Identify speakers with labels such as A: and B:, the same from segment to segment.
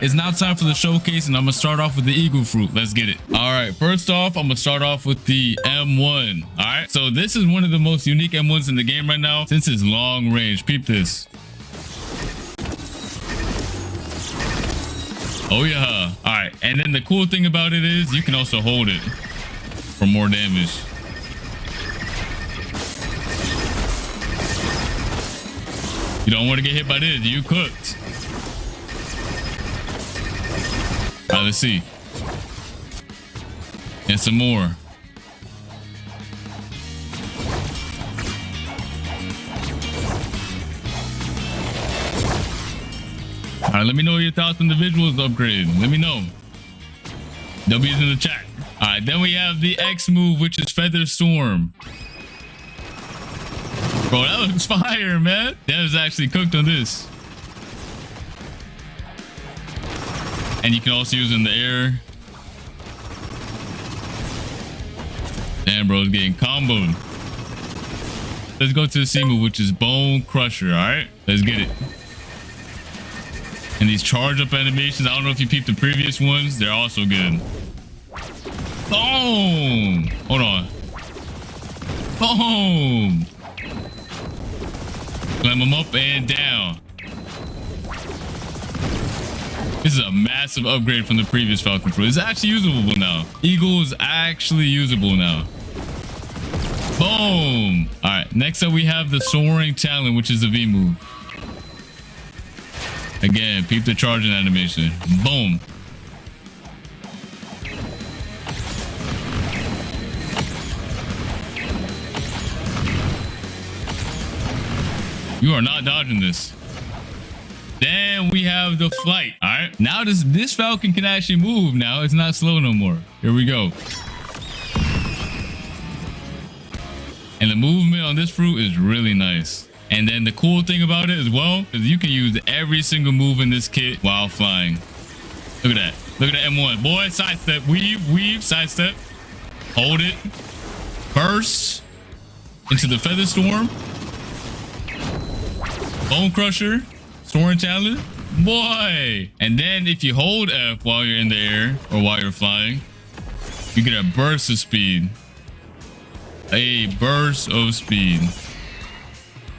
A: It's now time for the showcase, and I'm gonna start off with the eagle fruit. Let's get it. All right, first off, I'm gonna start off with the M1. All right, so this is one of the most unique M1s in the game right now since it's long range. Peep this. Oh yeah. All right, and then the cool thing about it is you can also hold it for more damage. You don't want to get hit by this. You cooked. All right, let's see. And some more. All right, let me know your thoughts on the visuals upgrade. Let me know. W's in the chat. All right, then we have the X move, which is Feather Storm. Bro, that looks fire, man. That was actually cooked on this. And you can also use it in the air. Damn, bro, it's getting comboed. Let's go to the C move, which is Bone Crusher. All right, let's get it. And these charge up animations, I don't know if you peeped the previous ones. They're also good. Boom! Hold on. Boom! Slam them up and down. This is a massive upgrade from the previous Falcon fruit. It's actually usable now. Eagle is actually usable now. Boom! All right, next up we have the Soaring Talon, which is the V move. Again, peep the charging animation. Boom. You are not dodging this. Then we have the flight. All right. Now this Falcon can actually move now. It's not slow no more. Here we go. And the movement on this fruit is really nice. And then the cool thing about it as well is you can use every single move in this kit while flying. Look at that. Look at that M1. Boy, sidestep, weave, sidestep. Hold it. Burst into the Feather Storm. Bone Crusher. Soaring Talon. Boy. And then if you hold F while you're in the air or while you're flying, you get a burst of speed. A burst of speed.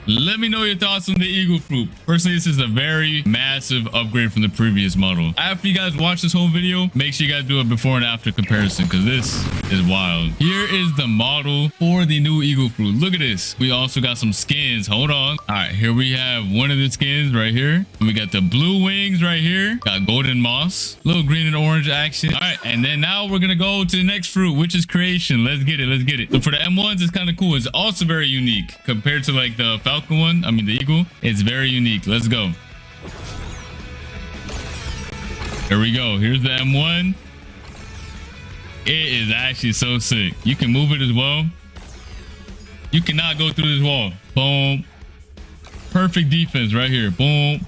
A: Let me know your thoughts on the eagle fruit. Personally, this is a very massive upgrade from the previous model. After you guys watch this whole video, make sure you guys do a before and after comparison because this is wild. Here is the model for the new eagle fruit. Look at this. We also got some skins. Hold on. All right, here we have one of the skins right here. And we got the blue wings right here. Got golden moss, little green and orange action. All right, and then now we're gonna go to the next fruit, which is creation. Let's get it. Let's get it. So for the M1s, it's kind of cool. It's also very unique compared to like the Falcon one. I mean the eagle. It's very unique. Let's go. Here we go. Here's the M1. It is actually so sick. You can move it as well. You cannot go through this wall. Boom. Perfect defense right here. Boom.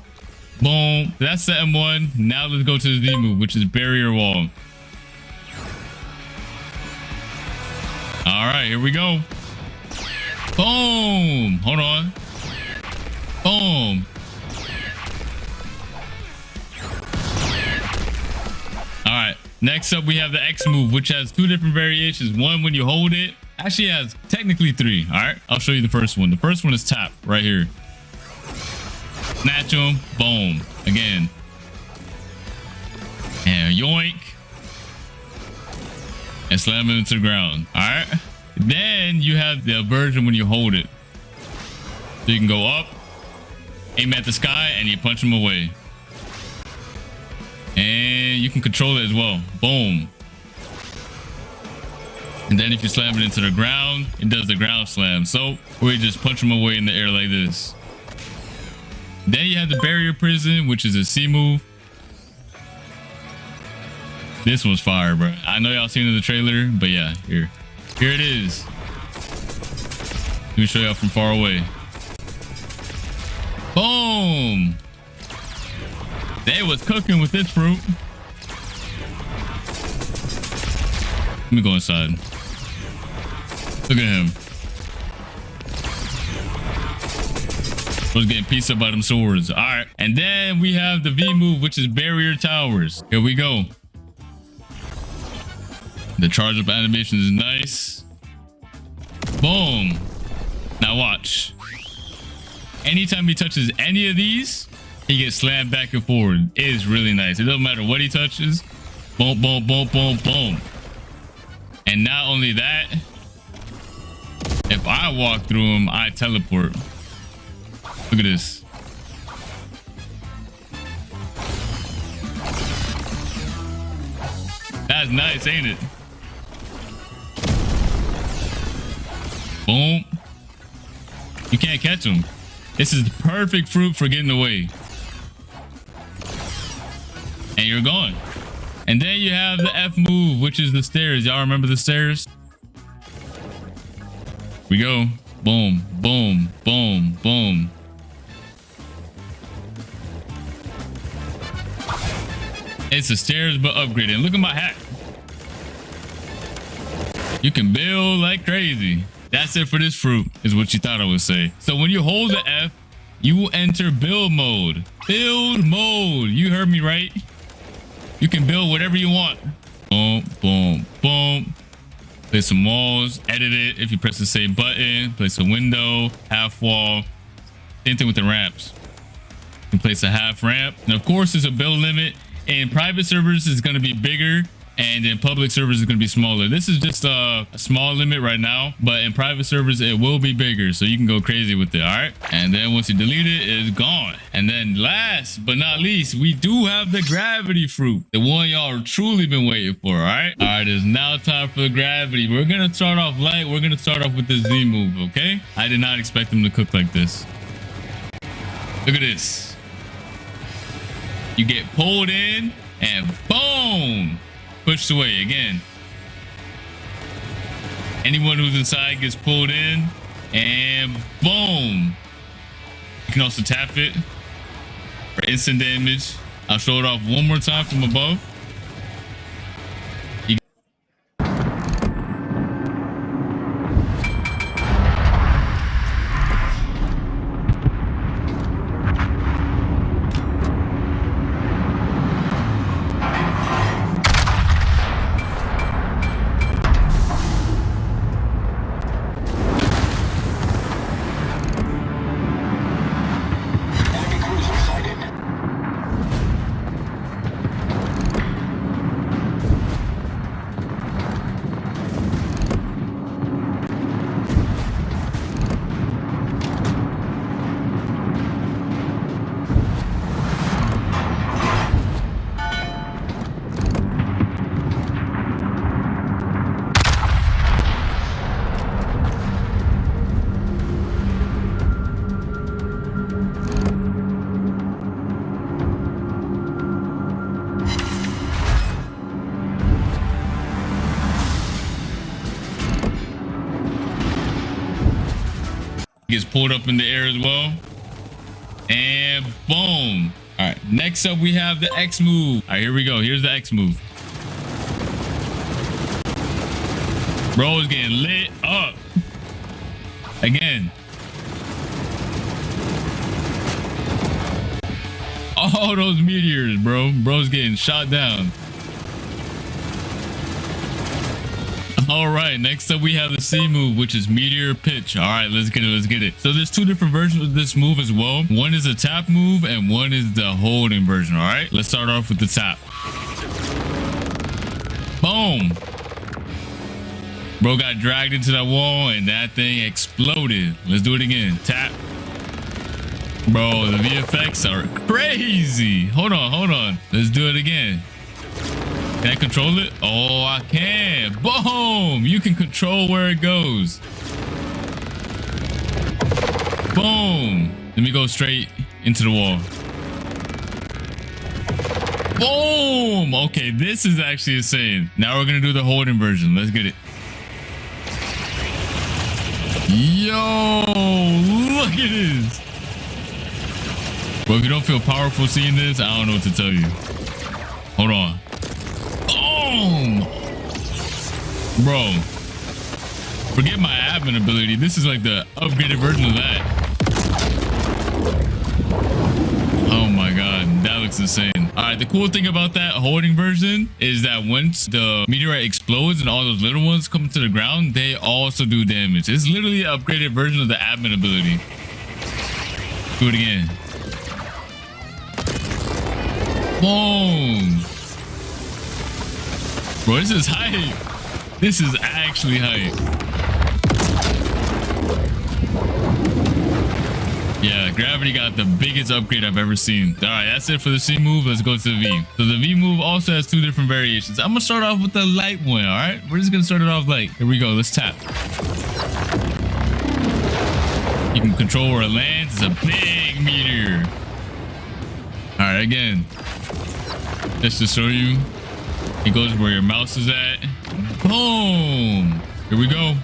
A: Boom. That's the M1. Now let's go to the Z move, which is barrier wall. All right, here we go. Boom. Hold on. Boom. All right. Next up, we have the X move, which has two different variations. One, when you hold it, actually has technically three. All right. I'll show you the first one. The first one is tap right here. Snatch him. Boom. Again. And yoink. And slam it into the ground. All right. Then you have the version when you hold it. So you can go up, aim at the sky, and you punch them away. And you can control it as well. Boom. And then if you slam it into the ground, it does the ground slam. So we just punch them away in the air like this. Then you have the barrier prison, which is a C move. This one's fire, bro. I know y'all seen it in the trailer, but yeah, here it is. Let me show y'all from far away. Boom. They was cooking with this fruit. Let me go inside. Look at him. Was getting pieced up by them swords. All right. And then we have the V move, which is barrier towers. Here we go. The charge up animation is nice. Boom. Now watch. Anytime he touches any of these, he gets slammed back and forward. It is really nice. It doesn't matter what he touches. Boom, boom, boom, boom, boom. And not only that, if I walk through him, I teleport. Look at this. That's nice, ain't it? Boom. You can't catch him. This is the perfect fruit for getting away. And you're gone. And then you have the F move, which is the stairs. Y'all remember the stairs? We go. Boom, boom, boom, boom. It's the stairs, but upgraded. Look at my hat. You can build like crazy. That's it for this fruit, is what you thought I would say. So when you hold the F, you will enter build mode. Build mode. You heard me right. You can build whatever you want. Boom, boom, boom. Place some walls, edit it. If you press the same button, place a window, half wall. Same thing with the ramps. You can place a half ramp. And of course, there's a build limit. In private servers, it's going to be bigger. And in public servers, it's going to be smaller. This is just a small limit right now, but in private servers, it will be bigger. So you can go crazy with it. All right. And then once you delete it, it's gone. And then last but not least, we do have the gravity fruit. The one y'all truly been waiting for. All right. All right. It's now time for the gravity. We're going to start off light. We're going to start off with the Z move. Okay. I did not expect them to cook like this. Look at this. You get pulled in and boom. Pushed away again. Anyone who's inside gets pulled in and boom. You can also tap it for instant damage. I'll show it off one more time from above. Gets pulled up in the air as well. And boom. All right, next up we have the X move. All right, here we go. Here's the X move. Bro is getting lit up. Again. All those meteors, bro. Bro's getting shot down. All right, next up we have the C move, which is meteor pitch. All right, let's get it. Let's get it. So there's two different versions of this move as well. One is a tap move and one is the holding version. All right, let's start off with the tap. Boom. Bro got dragged into that wall and that thing exploded. Let's do it again. Tap. Bro, the VFX are crazy. Hold on. Let's do it again. Can I control it? Oh, I can. Boom! You can control where it goes. Boom! Let me go straight into the wall. Boom! Okay, this is actually insane. Now we're gonna do the holding version. Let's get it. Yo! Look at this! Bro, if you don't feel powerful seeing this, I don't know what to tell you. Hold on. Boom! Bro, forget my admin ability. This is like the upgraded version of that. Oh my insane. All right, the cool thing about that holding version is that once the meteorite explodes and all those little ones come to the ground, they also do damage. It's literally an upgraded version of the admin ability. Do it again. Boom. Bro, this is hype. This is actually hype. Yeah, gravity got the biggest upgrade I've ever seen. All right, that's it for the C move. Let's go to the V. So the V move also has 2 different variations. I'm gonna start off with the light one. All right, we're just gonna start it off light. Here we go. Let's tap. You can control where it lands. It's a big meteor. All right, again. Just to show you, it goes where your mouse is at. Boom. Here we go.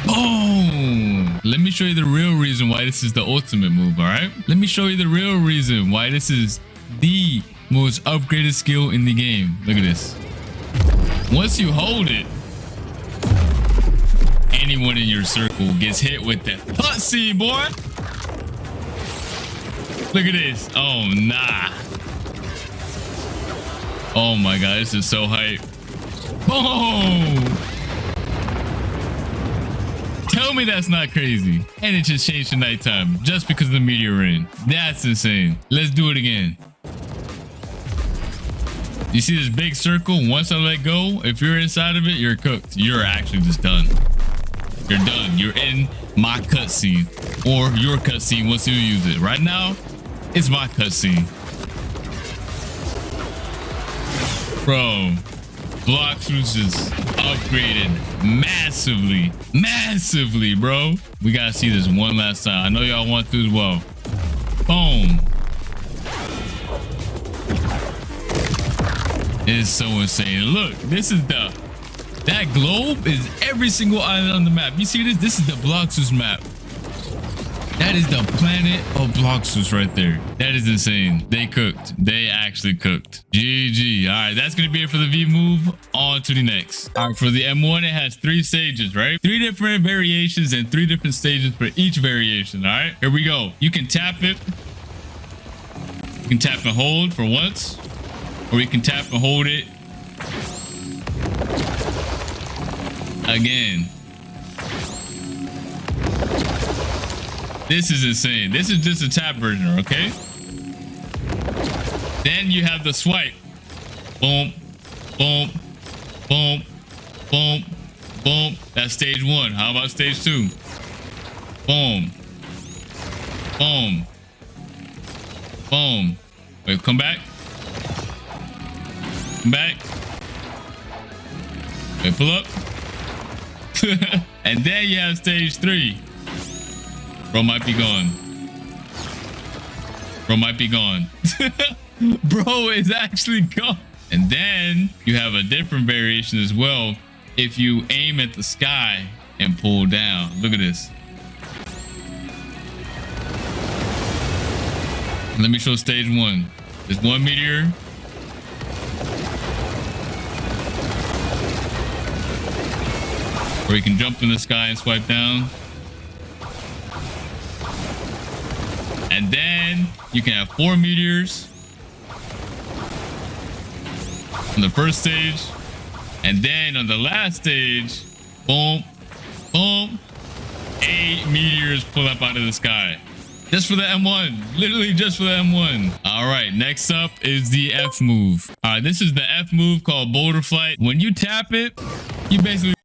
A: Boom. Let me show you the real reason why this is the ultimate move. All right, let me show you the real reason why this is the most upgraded skill in the game. Look at this. Once you hold it, anyone in your circle gets hit with that cutscene, boy. Look at this. Oh nah. Oh my god, this is so hype. Boom. Tell me that's not crazy. And it just changed to nighttime just because of the meteor rain. That's insane. Let's do it again. You see this big circle? Once I let go, if you're inside of it, you're cooked. You're actually just done. You're done. You're in my cutscene. Or your cutscene once you use it. Right now, it's my cutscene. Bro, blox was just upgraded massively, bro. We gotta see this one last time. I know y'all want to as well. Boom. It is so insane. Look, this is that globe is every single island on the map. You see this? This is the Bloxus map. That is the planet of Bloxus right there. That is insane. They cooked. They actually cooked. GG. All right, that's going to be it for the V move. On to the next. All right, for the M1, it has 3 stages, right? 3 different variations and 3 different stages for each variation. All right, here we go. You can tap it. You can tap and hold for once. Or you can tap and hold it again. This is insane. This is just a tap version, okay? Then you have the swipe. Boom, boom, boom, boom, boom. That's stage 1. How about stage 2? Boom, boom, boom. Wait, come back. Come back. Wait, pull up. And then you have stage 3. Bro might be gone. Bro might be gone. Bro is actually gone. And then you have a different variation as well. If you aim at the sky and pull down. Look at this. Let me show stage 1. There's 1 meteor. Or you can jump in the sky and swipe down. And then you can have 4 meteors on the first stage. And then on the last stage, boom, boom, 8 meteors pull up out of the sky. Just for the M1. Literally just for the M1. All right, next up is the F move. All right, this is the F move called Boulder Flight. When you tap it, you basically